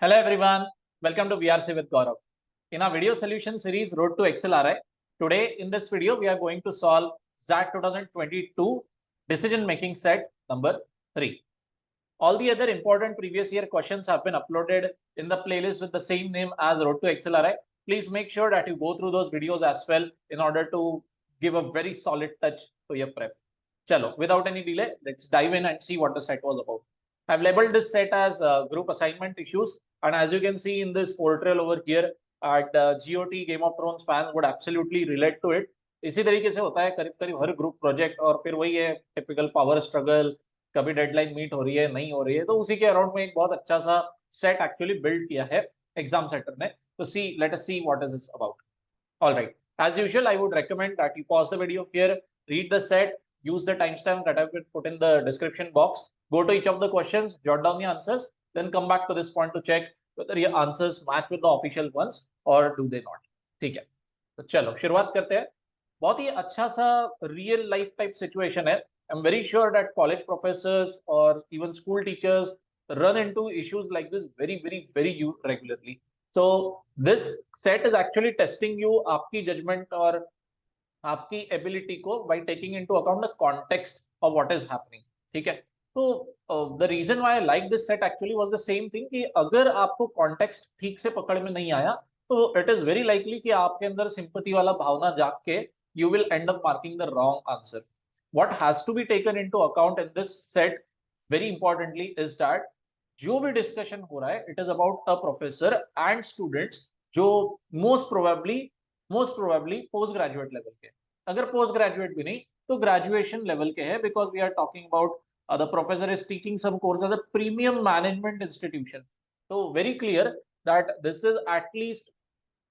Hello everyone, welcome to VRC with Gaurav. In our video solution series Road to XLRI, today in this video we are going to solve XAT 2022 decision making set number 3. All the other important previous year questions have been uploaded in the playlist with the same name as Road to XLRI. Please make sure that you go through those videos as well in order to give a very solid touch to your prep. Chalo, without any delay, let's dive in and see what the set was about. I've labeled this set as group assignment issues. And as you can see in this portrayal over here, at GOT Game of Thrones fans would absolutely relate to it. इसी तरीके से होता है करीब करीब हर group project, और फिर वही है टिपिकल पावर स्ट्रगल, कभी डेडलाइन मीट हो रही है नहीं हो रही है, तो उसी के अराउंड में एक बहुत अच्छा सा सेट एक्चुअली बिल्ड किया है एग्जाम सेंटर ने. तो see let us see what is this about. Alright, as usual I would recommend that you pause the video here, read the set, use the timestamp that have been put in the description box, go to each of the questions, jot down the answers, then come back to this point to check whether your answers match with the official ones or do they not. ठीक है, तो चलो शुरुआत करते हैं. बहुत ही अच्छा सा रियल लाइफ टाइप सिचुएशन है. I am very sure that college professors और even school teachers run into issues like this very regularly. So this set is actually testing you, आपकी judgment और आपकी एबिलिटी को by taking into account the context of what is happening. ठीक है, तो the reason why I like this set actually was the same thing कि अगर आपको context ठीक से पकड़ में नहीं आया तो it is very likely कि आपके अंदर sympathy वाला भावना जाग के you will end up marking the wrong answer. What has to be taken into account in this set very importantly is that जो भी डिस्कशन हो रहा है it is about a professor and students जो most probably post graduate level के. अगर post graduate भी नहीं तो ग्रेजुएशन लेवल के हैं, because we are talking about the professor is teaching some course at a premium management institution. तो very clear that this is at least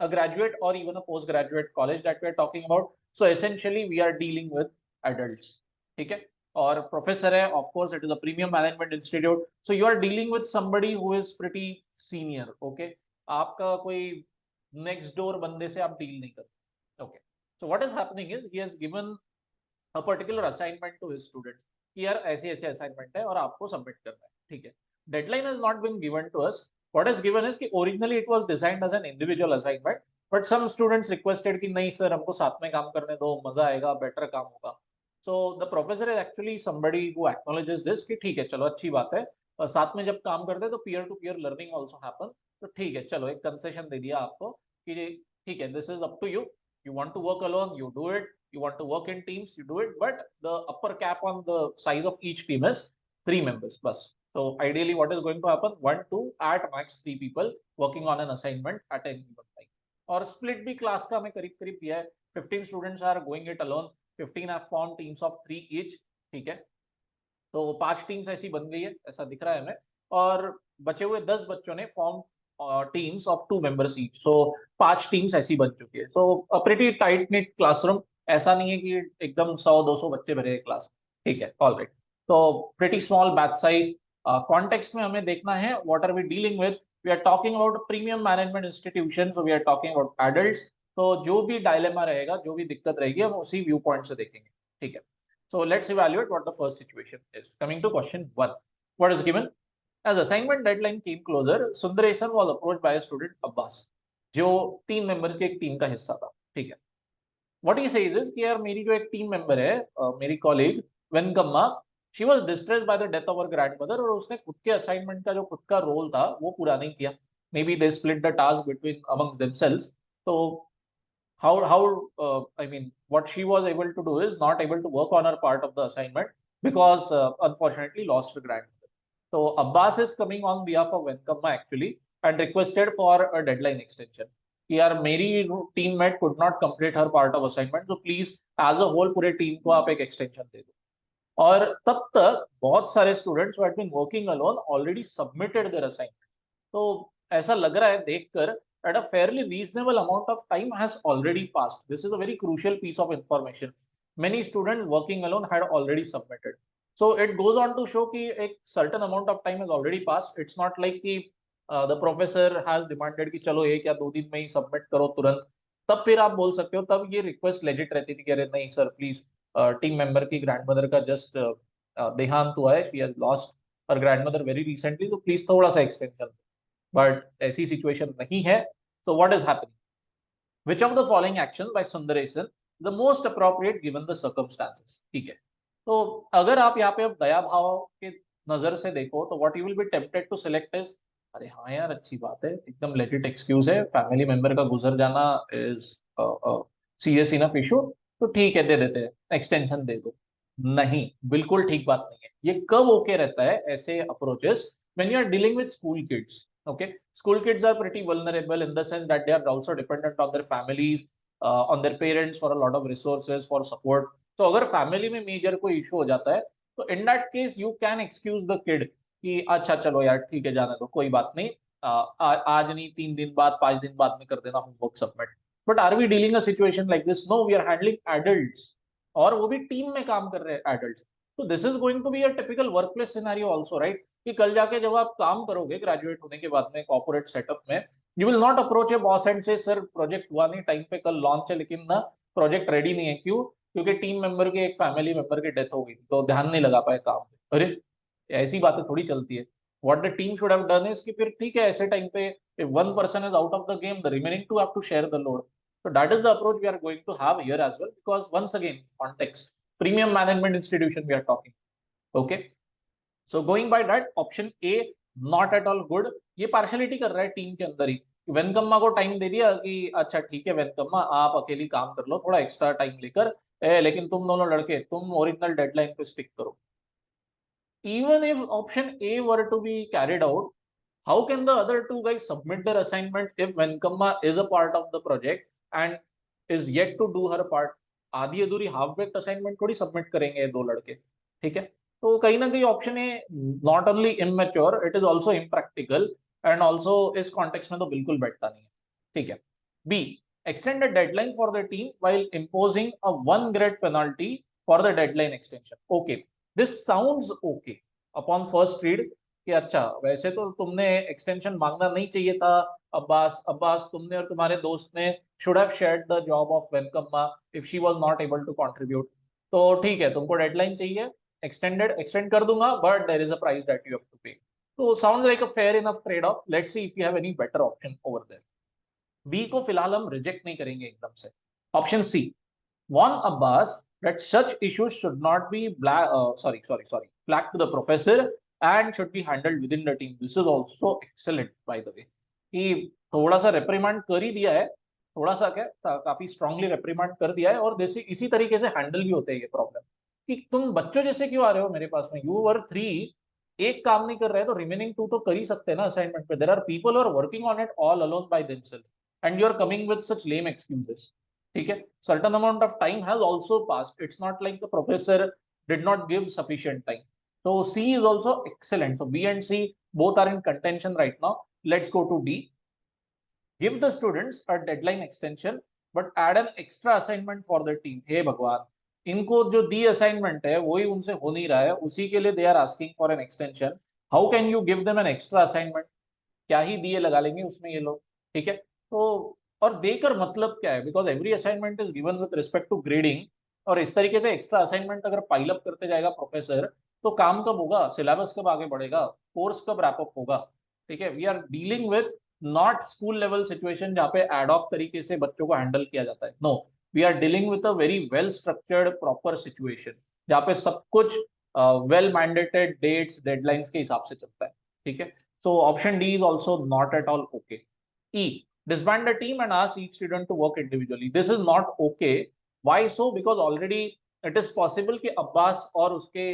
a graduate or even a postgraduate college that we are talking about. So essentially we are dealing with adults. ठीक है, और professor है, of course it is a premium management institute, so you are dealing with somebody who is pretty senior. Okay, आपका कोई next door बंदे से आप deal नहीं करते. Okay, so what is happening is he has given a particular assignment to his student कि यार ऐसे ऐसे असाइनमेंट है और आपको सबमिट करना है. ठीक है, deadline has not been given to us. What is given is कि originally it was designed as an individual assignment, but some students requested कि नहीं सर हमको साथ में काम करने दो, मजा आएगा, बेटर काम होगा. So the professor is actually somebody who acknowledges this कि ठीक है चलो अच्छी बात है, साथ में जब काम करते हैं तो peer to peer learning also happen. तो ठीक है चलो एक कंसेशन दे दिया आपको कि ठीक है this is up to you, you want to work alone you do it, you want to work in teams you do it, but the upper cap on the size of each team is 3 members bas. So ideally what is going to happen, 1 2 at max 3 people working on an assignment at any given time. और split भी class का हमें करीब करीब दिया है, 15 students are going it alone, 15 have formed teams of 3 each. ठीक है, तो 5 टीम्स ऐसी बन गई है ऐसा दिख रहा है हमें, और बचे हुए 10 बच्चों ने form teams of 2 members each. So 5 teams ऐसी बन चुकी है. So a pretty tight knit classroom, ऐसा नहीं है कि एकदम 100-200 बच्चे भरे क्लास. ठीक है, ऑलराइट, तो pretty small batch size. Context में हमें देखना है what are we dealing with. We are talking about premium management institution, so we are talking about adults. तो जो भी डायलेमा रहेगा, जो भी दिक्कत रहेगी, हम उसी व्यू पॉइंट से देखेंगे. ठीक है, so let's evaluate what the first situation is. Coming to question 1, what is given? As assignment deadline came closer, Sundaresan was approached by a student Abbas, जो 3 मेंबर्स की एक टीम का हिस्सा था. ठीक है, what he says is कि यार मेरी जो एक टीम मेंबर है, मेरी colleague वेनकम्मा, she was distressed by the death of her grandmother, और उसने खुद के असाइनमेंट का जो खुद का रोल था वो पूरा नहीं किया. Maybe they split the task between amongst themselves. So I mean what she was able to do is not able to work on her part of the assignment because unfortunately lost her grandmother. So Abbas is coming on behalf of Venkamma actually and requested for a deadline extension कि यार मेरी teammate could not complete her part of assignment, so please as a whole पूरे team को आप एक extension दे दो. और तब तक बहुत सारे students who had been working alone already submitted their assignment. तो ऐसा लग रहा है देखकर that a fairly reasonable amount of time has already passed. This is a very crucial piece of information. Many students working alone had already submitted. So it goes on to show कि एक certain amount of time has already passed. It's not like कि the professor has demanded कि चलो 1 या 2 दिन में ही submit करो तुरंत. तब फिर आप बोल सकते हो, तब ये request legit रहती थी कि अरे नहीं सर प्लीज, टीम मेंबर की ग्रैंडमदर का जस्ट देहांत हुआ है, she has lost her grandmother very recently, तो प्लीज थोड़ा सा एक्सटेंशन. बट ऐसी सिचुएशन नहीं है. सो what is happening? Which of the following actions by Sundaresan the most appropriate given the circumstances? ठीक है. तो अगर आप यहाँ पे अब दया भाव के नजर से देखो तो what you will be tempted to select is, अरे हाँ यार अच्छी बात है, एकदम लेजिट एक्सक्यूज है, फैमिली मेंबर का गुजर जाना इज सीरियस इनफ इशू, तो ठीक है दे देते हैं, एक्सटेंशन दे दो. नहीं, बिल्कुल ठीक बात नहीं है. ये कब ओके रहता है ऐसे approaches? When you are dealing with school kids. Okay, school kids are pretty vulnerable in the sense that they are also dependent on their families, on their parents for a lot of resources, for support. तो अगर family में major कोई issue हो जाता है तो in that case you can excuse the kid कि अच्छा चलो यार ठीक है जाने दो, कोई बात नहीं, आज नहीं 3 दिन बाद 5 दिन बाद में कर देना homework submit. But are we dealing a situation like this? No, we are handling adults, और वो भी टीम में काम कर रहे हैं एडल्ट्स. तो this is going to be a typical work place scenario also, right? कि कल जाके जब आप काम करोगे ग्रेजुएट होने के बाद में कॉर्पोरेट सेटअप में, you will not approach A boss and से सर प्रोजेक्ट हुआ नहीं टाइम पे, कल लॉन्च है लेकिन ना प्रोजेक्ट रेडी नहीं है. क्यों? क्योंकि टीम मेंबर के एक फैमिली मेंबर की डेथ हो गई तो ध्यान नहीं लगा पाए काम पे. अरे ऐसी बातें थोड़ी चलती है. What the team should have done is कि फिर ठीक है ऐसे टाइम पे if one person is out of the game the remaining two have to share the load. So that is the approach we are going to have here as well, because once again context, premium management institution we are talking. Okay, so going by that, option A not at all good. ये partiality कर रहा है team के अंदर ही. वेनकम्मा को time दे दिया कि अच्छा ठीक है वेनकम्मा आप अकेली काम कर लो थोड़ा एक्स्ट्रा टाइम लेकर, लेकिन तुम दोनों लड़के तुम ओरिजिनल डेडलाइन पे स्टिक करो. Even if option A were to be carried out, how can the other two guys submit their assignment if Venkamma is a part of the project and is yet to do her part? आधी अधूरी half baked assignment थोड़ी submit करेंगे ये दो लड़के. ठीक है, तो कहीं ना कहीं option A not only immature, it is also impractical and also इस कॉन्टेक्स्ट में तो बिल्कुल बैठता नहीं है. ठीक है. B, extend a deadline for the team while imposing a 1 grade penalty for the deadline extension. Okay, this sounds okay upon first read कि अच्छा वैसे तो तुमने एक्सटेंशन मांगना नहीं चाहिए था अब्बास तुमने और तुम्हारे दोस्त ने should have shared the job of Venkamma if she was not able to contribute. तो ठीक है तुमको डेडलाइन चाहिए, एक्सटेंड कर दूंगा, but there is a price that you have to pay. तो sounds like a fair enough trade off. Let's see if you have any better option over there. B को फिलहाल हम रिजेक्ट नहीं करेंगे एकदम से. Option C, warn Abbas that such issues should not be flagged to the professor and should be handled within the team. This is also excellent by the way. कि थोड़ा सा रेप्रीमांड कर ही दिया है, थोड़ा सा क्या काफी स्ट्रांगली रेप्रीमांड कर दिया है, और जैसे इसी तरीके से हैंडल भी होते हैं ये प्रॉब्लम कि तुम बच्चों जैसे क्यों आ रहे हो मेरे पास में, यू वर 3, एक काम नहीं कर रहे तो रिमेनिंग 2 तो कर ही सकते हैं ना असाइनमेंट पे. There are people are working on it all alone by themselves and you are coming with such lame excuses. ठीक है, certain amount of time has also passed. It's not like the professor did not give sufficient time. So C is also excellent. So B and C both are in contention right now. Let's go to D. Give the students a deadline extension but add an extra assignment for the team. हे भगवान, इनको जो दी assignment है वही उनसे हो नहीं रहा है, उसी के लिए they are asking for an extension. How can you give them an extra assignment? क्या ही दिए लगा लेंगे उसमें ये लोग. ठीक है, तो और देकर मतलब क्या है, because every assignment is given with respect to grading, और इस तरीके से एक्स्ट्रा असाइनमेंट अगर पाइल अप करते जाएगा प्रोफेसर तो काम कब होगा, सिलेबस कब आगे बढ़ेगा, कोर्स कब रैप अप होगा. ठीक है, we are dealing with not school level situation जहाँ पे एडॉक तरीके से बच्चों को हैंडल किया जाता है. No, we are dealing with a very well structured proper situation जहाँ पे सब कुछ वेल मैंडेटेड डेट्स डेडलाइंस के हिसाब से चलता है. ठीक है, so option D is also not at all okay. E, disband the team and ask each student to work individually. This is not okay. Why so? Because already it is possible कि अब्बास और उसके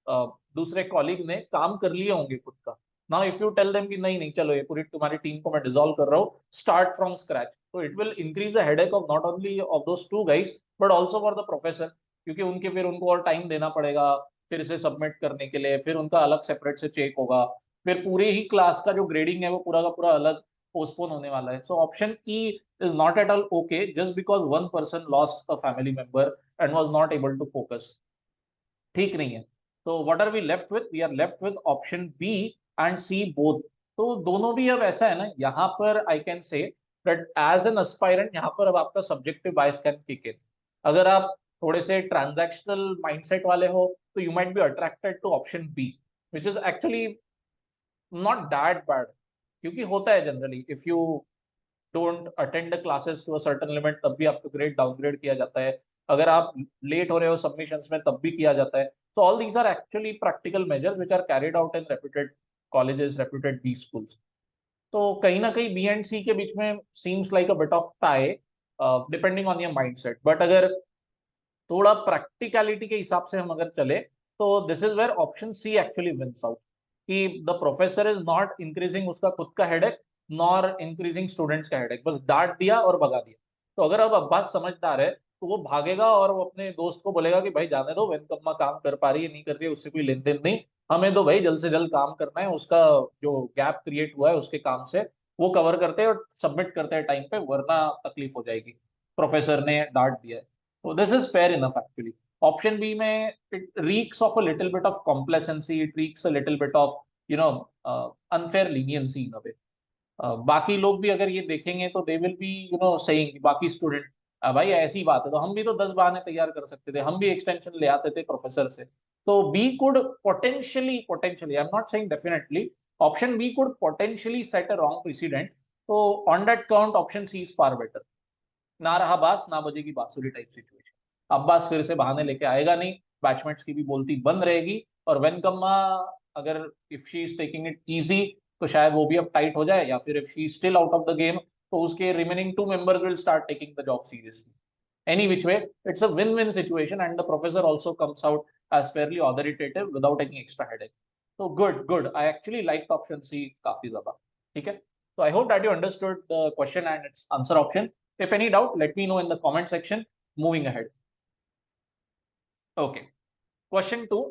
दूसरे colleague ने काम कर लिए होंगे खुद का. Now if you tell them कि नहीं नहीं चलो ये पूरी तुम्हारी टीम को मैं डिसॉल्व कर रहा हूँ, start from scratch, so it will increase the headache of not only of those 2 guys but also for the professor, क्योंकि उनके फिर उनको और टाइम देना पड़ेगा फिर से सबमिट करने के लिए, फिर उनका अलग सेपरेट से चेक होगा, फिर पूरे ही क्लास का जो ग्रेडिंग है वो पूरा का पूरा अलग पोस्टपोन होने वाला है. So option E is not at all okay just because one person lost a family member and was not able to focus. ठीक नहीं है. तो what are we left with? We are left with option B and C both. तो दोनों भी अब ऐसा है ना, यहाँ पर I can say that as an aspirant यहाँ पर अब आपका subjective bias can kick in. अगर आप थोड़े से ट्रांजैक्शनल माइंडसेट वाले हो तो you might be attracted to option B, which is actually not that bad. क्योंकि होता है generally, if you don't attend the classes to a certain limit तब भी आपका ग्रेड डाउनग्रेड किया जाता है, अगर आप लेट हो रहे हो सबमिशंस में तब भी किया जाता है. So all these are actually practical measures which are carried out in reputed colleges, reputed B schools. तो कहीं ना कहीं बी एंड सी के बीच में seems like a bit of tie, depending on your mindset. But अगर थोड़ा प्रैक्टिकलिटी के हिसाब से हम अगर चले तो this is where option C actually wins out, कि the professor is not increasing उसका खुद का हेडेक नॉर इंक्रीजिंग स्टूडेंट्स का हेडेक, बस डांट दिया और भगा दिया. तो अगर अब अब्बास समझदार है तो वो भागेगा और वो अपने दोस्त को बोलेगा कि भाई जाने दो, वेनकम्मा काम कर पा रही है नहीं कर रही है उससे कोई लेन देन नहीं, हमें तो भाई जल्द से जल्द काम करना है, उसका जो गैप क्रिएट हुआ है उसके काम से वो कवर करते हैं और सबमिट करते हैं टाइम पे, वरना तकलीफ हो जाएगी, प्रोफेसर ने डांट दिया है. So this is fair enough actually. Option B में it reeks of a little bit of complacency, it reeks a little bit of unfair leniency in a way. बाकी लोग भी अगर ये देखेंगे तो दे विल बी saying, बाकी student भाई ऐसी बात है तो हम भी तो 10 बहाने तैयार कर सकते थे, हम भी एक्सटेंशन ले आते थे प्रोफेसर से. तो B could potentially, I am not saying definitely, option B could potentially set a wrong precedent. तो on that count option C is far better. ना रहा बास ना बजेगी बांसुरी टाइप सिचुएशन. अब्बास फिर से बहाने लेके आएगा नहीं, बैचमेट्स की भी बोलती बंद रहेगी, और वेनकम्मा अगर if she is taking it easy तो शायद वो भी अब टाइट हो जाए, या फिर if she is still out of the game तो उसके remaining 2 members will start taking the job seriously. Any which way, it's a win-win situation, and the professor also comes out as fairly authoritative without any extra headache. So good. I actually liked option C काफी ज्यादा. ठीक है. So I hope that you understood the question and its answer option. If any doubt, let me know in the comment section. Moving ahead. Okay. Question 2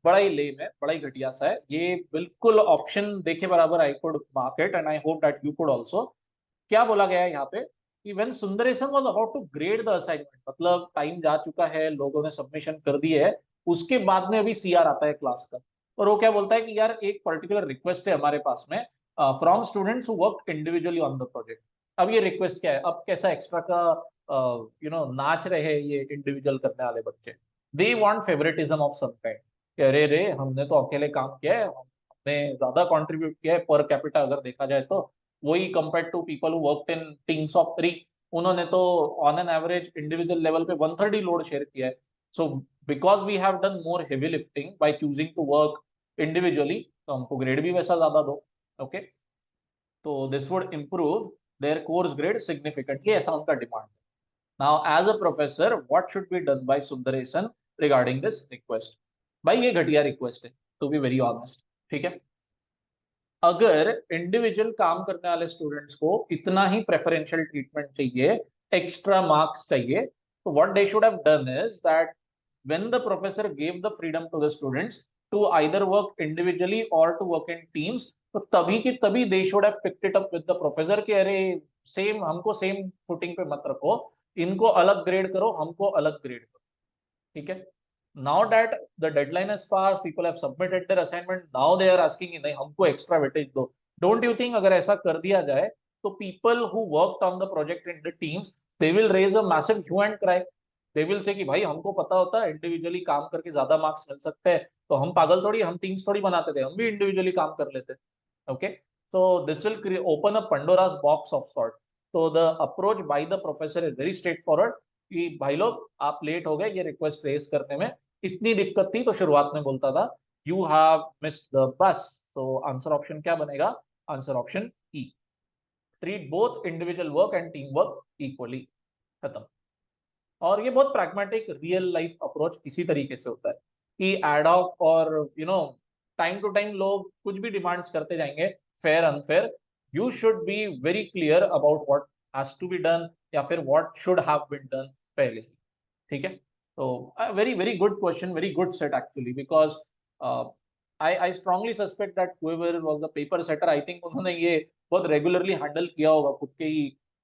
बड़ा ही लेम है, बड़ा ही घटिया सा है ये, बिल्कुल ऑप्शन देखे बराबर I could mark it and I hope that you could also. क्या बोला गया है यहाँ पे कि when Sundaresan was about to grade the assignment, मतलब टाइम जा चुका है, लोगों ने सबमिशन कर दी है, उसके बाद में अभी सीआर आता है क्लास का, और वो क्या बोलता है कि यार एक पर्टिकुलर रिक्वेस्ट है हमारे पास में from students who work individually on the project. अब ये रिक्वेस्ट क्या है, अब कैसा एक्स्ट्रा का नाच रहे ये इंडिविजुअल करने वाले बच्चे. They want favouritism of some kind, अरे रे हमने तो अकेले काम किया है, हमने ज्यादा कंट्रीब्यूट किया है पर कैपिटा अगर देखा जाए तो, वही compare to people who worked in teams of 3, उन्होंने तो on an average individual level पे 1/3 लोड शेयर किया है. So because we have done more heavy lifting by choosing to work individually, तो हमको ग्रेड भी वैसा ज्यादा दो. ओके, तो this would improve their course grade significantly, ऐसा उनका डिमांड है. Now as a professor what should be done by Sundaresan regarding this request. भाई ये घटिया रिक्वेस्ट है टू बी वेरी ऑनेस्ट. ठीक है, अगर इंडिविजुअल काम करने वाले स्टूडेंट्स को इतना ही प्रेफरेंशियल ट्रीटमेंट चाहिए, एक्स्ट्रा मार्क्स चाहिए, तो what they should have done is that when the professor give the freedom to the students to either work individually और टू वर्क इन टीम्स, तो तभी की तभी they should have picked it up with the professor कि अरे same, हमको same footing पे मत रखो, इनको अलग ग्रेड करो, हमको अलग ग्रेड करो. ठीक है. Now that the deadline has passed, people have submitted their assignment, now they are asking नहीं हमको extra weightage दो. Don't you think अगर ऐसा कर दिया जाए तो people who worked on the project in the teams, they will raise a massive hue and cry. They will say कि भाई हमको पता होता है इंडिविजुअली काम करके ज्यादा मार्क्स मिल सकते हैं, तो हम पागल थोड़ी, हम टीम्स थोड़ी बनाते थे, हम भी इंडिविजुअली काम कर लेते. Okay, so this will open a Pandora's box of sort. So the approach by the professor is very straightforward कि भाई लोग आप लेट हो गए ये रिक्वेस्ट रेज करने में, इतनी दिक्कत थी तो शुरुआत में बोलता था you have missed the bus. तो आंसर ऑप्शन क्या बनेगा, answer option E. Treat both individual work and team work equally. खत्म. और ये बहुत प्रैग्मेटिक रियल लाइफ अप्रोच इसी तरीके से होता है कि एडॉक और टाइम टू टाइम लोग कुछ भी डिमांड्स करते जाएंगे, fair unfair. You should be very clear about what has to be done या फिर what should have been done पहले ही. ठीक है. So very very good question, very good set actually, because I strongly suspect that whoever was the paper setter, I think उन्होंने ये बहुत regularly handle किया होगा खुद के ही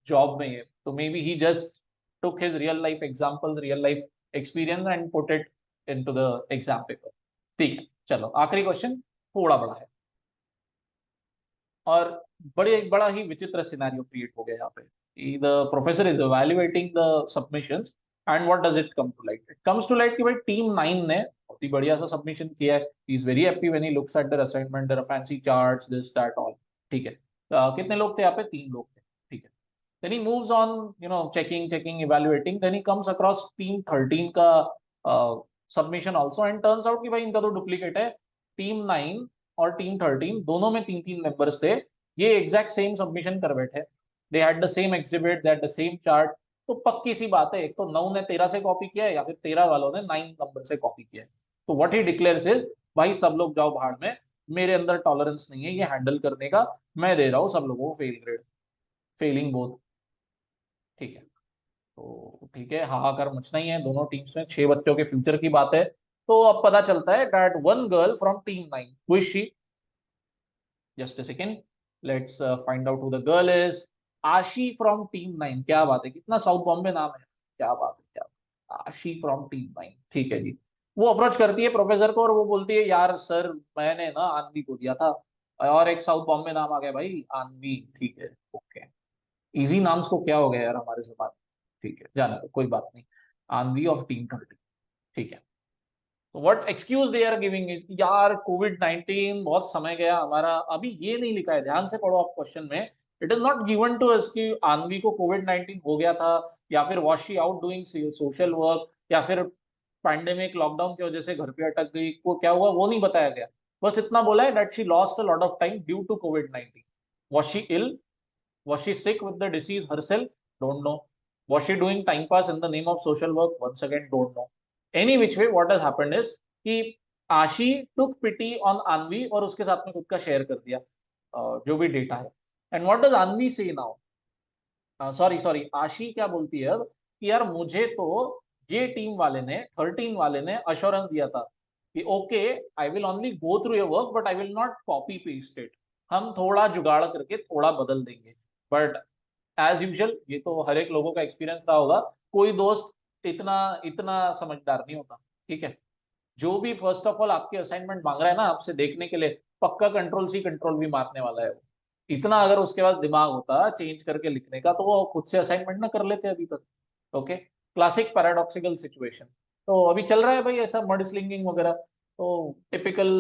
job में ये, तो maybe he just took his real life examples, real life experience and put it into the exam paper. ठीक है, चलो आखिरी क्वेश्चन थोड़ा बड़ा है और बड़ा ही विचित्र सिनेरियो क्रिएट हो गया यहाँ पे. The professor is evaluating the submissions and what does it come to light? It comes to light कि भाई टीम 9 ने बहुत ही बढ़िया सा सबमिशन किया है. He is very happy when he looks at their assignment, their fancy charts, this that all. ठीक है. कितने लोग थे यहाँ पे? 3 लोग थे, ठीक है। Then he moves on, checking, evaluating, then he comes across team 13 का submission also, and turns out कि भाई इनका तो डुप्लीकेट है। टीम 9 और टीम 13 दोनों में 3-3 मेंबर्स थे, ये एग्जैक्ट सेम सबमिशन कर बैठे। They had the same exhibit, they had the same chart. तो पक्की सी बात है, एक तो 9 ने 13 से कॉपी किया है, या फिर 13 वालों ने 9 नंबर से कॉपी किया है। तो व्हाट ही डिक्लेयर्स इज, भाई सब लोग जाओ भाड़ में, मेरे अंदर टॉलरेंस नहीं है ये हैंडल करने का, मैं दे रहा हूँ सब लोगों को फेल ग्रेड, फेलिंग बोथ। ठीक है, तो ठीक है, हाहाकार मचना ही है दोनों टीम्स में, 6 बच्चों के फ्यूचर की बात है। तो अब पता चलता है that one girl from team 9, who is she? Just a second, let's find out who the girl is. आशी फ्रॉम टीम 9, क्या बात है, कितना साउथ बॉम्बे नाम है, क्या बात है, क्या बात। आशी फ्रॉम टीम 9, ठीक है जी। वो अप्रोच करती है प्रोफेसर को और वो बोलती है, यार सर मैंने ना आनवी को दिया था, और एक साउथ बॉम्बे नाम आ गया भाई, आनवी, ठीक है, ओके। इजी नाम्स को क्या हो गया यार हमारे समाज में, ठीक है, जाने दो, कोई बात नहीं। आनवी ऑफ टीम 13, ठीक है। तो what excuse they are giving is, यार कोविड-19 बहुत समय गया हमारा, अभी ये नहीं लिखा है, ध्यान से पढ़ो आप क्वेश्चन में। It is not given to us कि आनवी को कोविड-19 हो गया था, या फिर was she out doing social work, या फिर पैंडेमिक लॉकडाउन की वजह से घर पे अटक गई, को क्या हुआ वो नहीं बताया गया। बस इतना बोला है that she lost a lot of time due to कोविड-19। Was she ill, was she sick with the disease herself? Don't know. Was she doing time pass in the name of social work? Once again, don't know. Any which way, what has happened is कि आशी took pity on Anvi और उसके साथ में खुद का share कर दिया, जो भी डेटा है। And what does Anvi say now? Sorry, आशी क्या बोलती है अब कि यार मुझे तो ये टीम वाले ने, 13 वाले ने अश्योरेंस दिया था कि okay, I will only go through your work but I will not copy paste it, हम थोड़ा जुगाड़ करके थोड़ा बदल देंगे। बट एज यूजुअल, ये तो हर एक लोगों का एक्सपीरियंस रहा होगा, कोई दोस्त इतना इतना समझदार नहीं होता, ठीक है। जो भी फर्स्ट ऑफ ऑल आपकी असाइनमेंट मांग रहा है ना आपसे देखने के लिए, पक्का कंट्रोल सी कंट्रोल भी मारने वाला है वो। इतना अगर उसके पास दिमाग होता चेंज करके लिखने का, तो वो खुद से असाइनमेंट ना कर लेते अभी तक। Okay, classic paradoxical situation. तो अभी चल रहा है भाई ऐसा मड स्लिंगिंग वगैरह, तो टिपिकल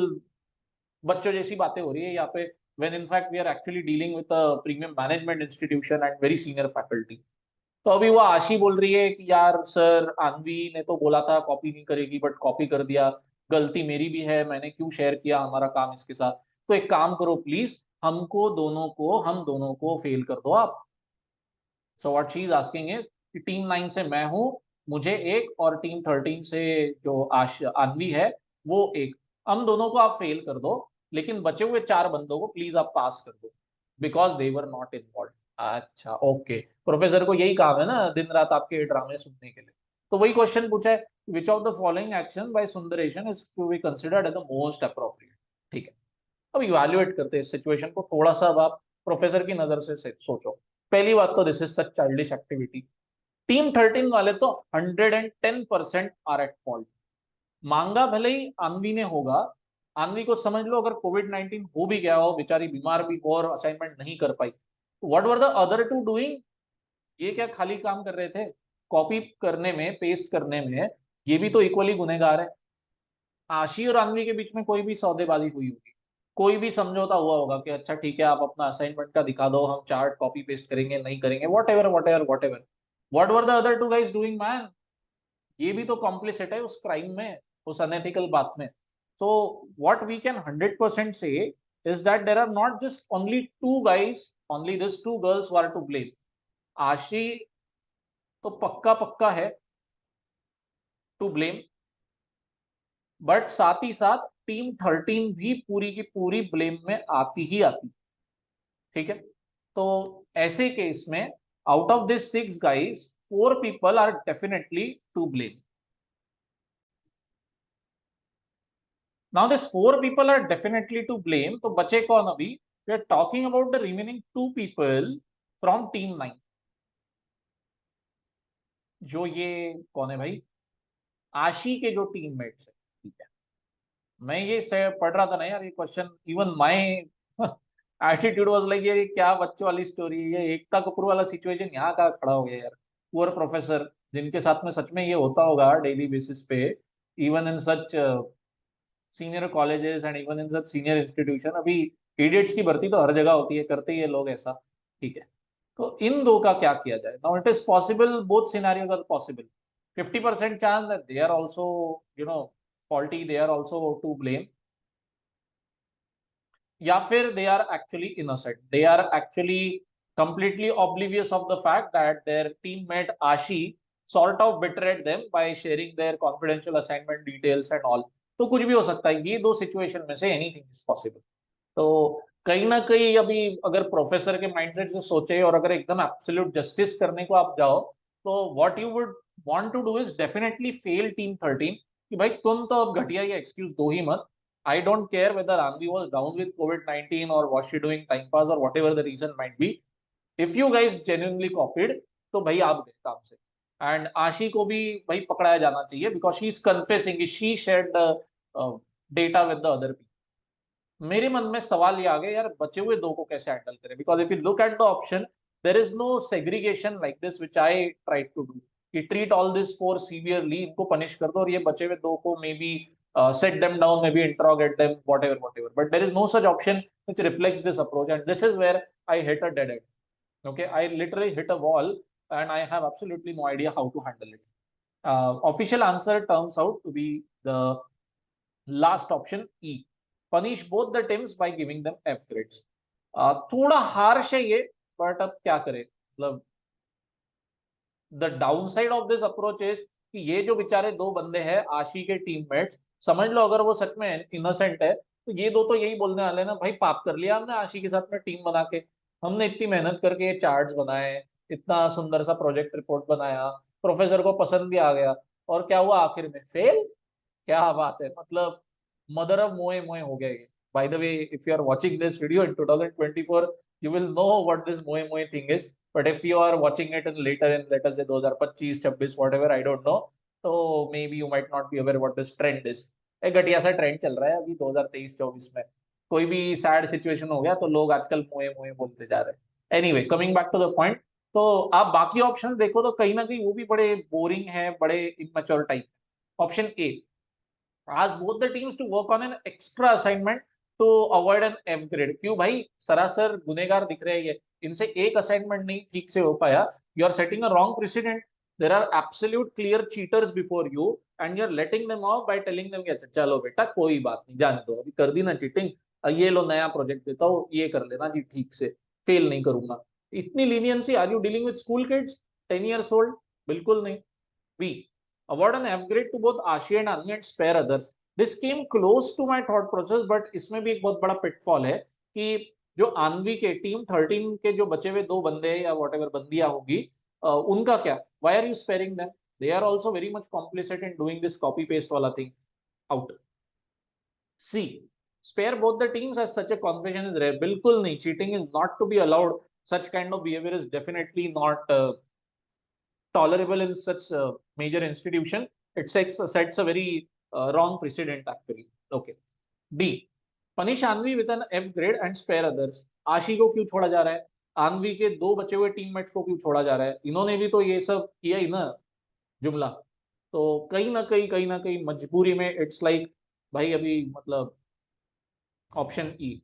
बच्चों जैसी बातें हो रही है यहाँ पे, when in fact we are actually dealing with a premium management institution and very senior faculty। तो अभी वो आशी बोल रही है कि यार सर आनवी ने तो बोला था कॉपी नहीं करेगी बट कॉपी कर दिया, गलती मेरी भी है, मैंने क्यों शेयर किया हमारा काम इसके साथ, तो एक काम करो प्लीज, हम दोनों को फेल कर दो आप। So what she is asking is कि टीम 9 से मैं हूं, मुझे एक, और टीम 13 से जो आनवी है वो एक, हम दोनों को आप फेल कर दो, लेकिन बचे हुए 4 बंदों को प्लीज आप पास कर दो, because they were not involve. अच्छा ओके, प्रोफेसर को यही काम है ना दिन रात आपके ड्रामे सुनने के लिए। तो वही क्वेश्चन पूछा है, which of the following action by Sundaresan is to be considered as the most appropriate. ठीक है, अब इवैल्यूएट करते हैं इस सिचुएशन को थोड़ा सा, अब आप प्रोफेसर की नजर से सोचो। पहली बात तो this is such childish activity. Team 13 वाले तो 110% आर एट फॉल्ट। मांगा भले ही आनवी ने होगा, आनवी को समझ लो अगर कोविड-19 हो भी गया हो, बेचारी बीमार भी हो और असाइनमेंट नहीं कर पाई, what were the other two doing? ये क्या खाली काम कर रहे थे? कॉपी करने में, पेस्ट करने में ये भी तो इक्वली गुनहगार है। आशी और अनवी के बीच में कोई भी सौदेबाजी हुई होगी, कोई भी समझौता हुआ होगा कि अच्छा ठीक है आप अपना असाइनमेंट का दिखा दो, हम चार्ट कॉपी पेस्ट करेंगे, नहीं करेंगे, whatever what were the other two guys doing man? ये भी तो कॉम्प्लिसिट है उस क्राइम में, उस अनएथिकल बात में। So what we can 100% say is that there are not just only two guys, only this two girls were to blame. Aashi तो पक्का पक्का है टू ब्लेम, बट साथ ही साथ टीम 13 भी पूरी की पूरी ब्लेम में आती ही आती। ठीक है, तो ऐसे केस में out of this 6 guys 4 people are definitely to blame. Now this 4 people are definitely to blame, तो बचे कौन अभी? We are talking about the remaining 2 people from team 9। जो ये कौन है भाई? आशी के जो टीममेट्स है, ठीक है। मैं ये पढ़ रहा था ना यार ये question, even my attitude was like ये क्या बच्चों वाली स्टोरी है, ये एकता कपूर वाला सिचुएशन यहाँ का खड़ा हो गया यार। पुअर प्रोफेसर जिनके साथ में सच में ये होता होगा डेली बेसिस पे, even in such senior colleges and even in such senior institution, अभी इडियट्स की भर्ती तो हर जगह होती है, करते ही है लोग ऐसा, ठीक है। तो इन दो का क्या किया जाए? Now it is possible, both scenarios are possible. 50% chance that they are also faulty, they are also to blame, या फिर they are actually innocent, they are actually completely oblivious of the fact that their teammate Ashi sort of betrayed them by sharing their confidential assignment details and all। तो कुछ भी हो सकता है, ये दो सिचुएशन में से एनीथिंग इज पॉसिबल। तो कहीं ना कहीं अभी अगर प्रोफेसर के माइंडसेट से सोचे और अगर एकदम एब्सोल्यूट जस्टिस करने को आप जाओ, तो what you would want to do is definitely fail team 13, कि भाई तुम तो अब घटिया ये एक्सक्यूज दो ही मत। I don't care whether Anvi was down with COVID-19 or was she doing time pass or whatever the reason might be. If you guys genuinely copied, तो भाई आप गए काम से। एंड आशी को भी भाई पकड़ाया जाना चाहिए because she is confessing she shared the data with the other people. मेरे मन में सवाल ये आ गया यार, बचे हुए दो को कैसे हैंडल करें? Because if you look at the option, there is no segregation like this which I tried to do, कि treat all this four severely, इनको पनिश कर दो और ये बचे हुए दो को may be set them down, maybe interrogate them, whatever. But there is no such option which reflects this approach, and this is where I hit a dead end. Okay, I literally hit a wall, and I have absolutely no idea how to handle it. Official answer turns out to be the last option, E. Punish both the teams by giving them F grades. थोड़ा harsh है ये, but अब क्या करें? मतलब the down side of this approach is कि ये जो बेचारे दो बंदे हैं आशी के टीममेट्स, समझ लो अगर वो सच में इनोसेंट है, तो ये दो तो यही बोलने वाले ना, भाई पाप कर लिया हमने आशी के साथ में टीम बना के, हमने इतनी मेहनत करके ये चार्ट्स बनाए, इतना सुंदर सा प्रोजेक्ट रिपोर्ट बनाया, प्रोफेसर को पसंद भी आ गया, और क्या हुआ आखिर में? फेल। क्या बात है, मतलब मदर ऑफ मोए मोए हो गया ये। By the way, if you are watching this video in 2024, you will know what this moe moe thing is, but if you are watching it in later in, let us say 2025 26 whatever, I don't know, so maybe you might not be aware what this trend is। एक घटिया सा trend चल रहा है अभी 2023 24 में, कोई भी सैड सिचुएशन हो गया तो लोग आजकल मोए मोए बोलते जा रहे हैं। Anyway, coming back to the point, तो आप बाकी ऑप्शन देखो तो कहीं ना कहीं वो भी बड़े बोरिंग है, बड़े immature type. Option A, ask both the teams to work on an extra assignment to avoid an F grade। क्यों भाई, सरासर गुनेगार दिख रहे हैं ये, इनसे एक असाइनमेंट नहीं ठीक से हो पाया, you are setting a wrong precedent, there are absolute clear cheaters before you, and you are letting them off by telling them कि चलो बेटा कोई बात नहीं, जाने दो, अभी कर दी ना चीटिंग, ये लो नया प्रोजेक्ट देता हूँ, ये कर लेना जी ठीक से, फेल नहीं करूंगा। इतनी leniency, are you dealing with school kids 10 years old? बिल्कुल नहीं। Be, award an F grade to both Ashi and Anvi and spare others। This came close to my thought process, but इसमें भी एक बहुत बड़ा pitfall है कि जो आनवी के टीम 13 के जो बचे हुए दो बंदे या whatever बंदियां होगी, उनका क्या? Why are you sparing them? They are also very much complicit in doing this copy paste वाला thing। Out। C, spare both the teams as such a confession is rare। बिल्कुल नहीं, cheating is not to be allowed, such kind of behavior is definitely not tolerable in such a major institution। It sets a very wrong precedent actually। Okay। D, punish Anvi with an F grade and spare others। आशी को क्यों छोड़ा जा रहा है? आनवी के दो बचे हुए टीममेट्स को क्यों छोड़ा जा रहा है? इन्होंने भी तो ये सब किया ही ना, जुमला। तो कहीं ना कहीं मजबूरी में इट्स लाइक भाई अभी मतलब ऑप्शन ई,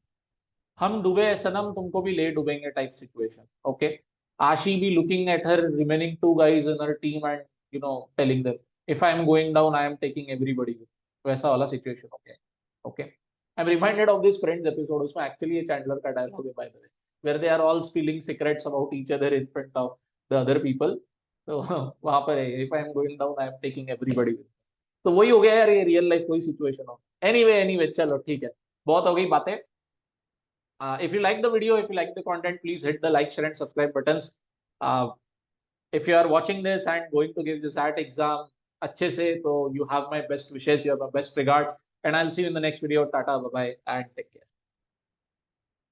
हम डूबे सनम तुमको भी ले डूबेंगे टाइप सिचुएशन। ओके। आशी भी looking at her remaining two guys in her team and telling them if I am going down I am taking everybody with, वैसा वाला सिचुएशन हो गया। Okay, I am reminded of this Friends episode, उसमें actually ये Chandler का dialogue है by the way, where they are all spilling secrets about each other in front of the other people. तो वहां पर है if I am going down I am taking everybody with. तो वही हो गया यार, ये रियल लाइफ वही सिचुएशन हो। एनीवे चलो ठीक है, बहुत हो गई बातें। If you like the video, if you like the content, please hit the like, share and subscribe buttons। If you are watching this and going to give this AT exam अच्छे से, तो you have my best wishes, you have my best regards, and I'll see you in the next video। Tata, bye bye and take care।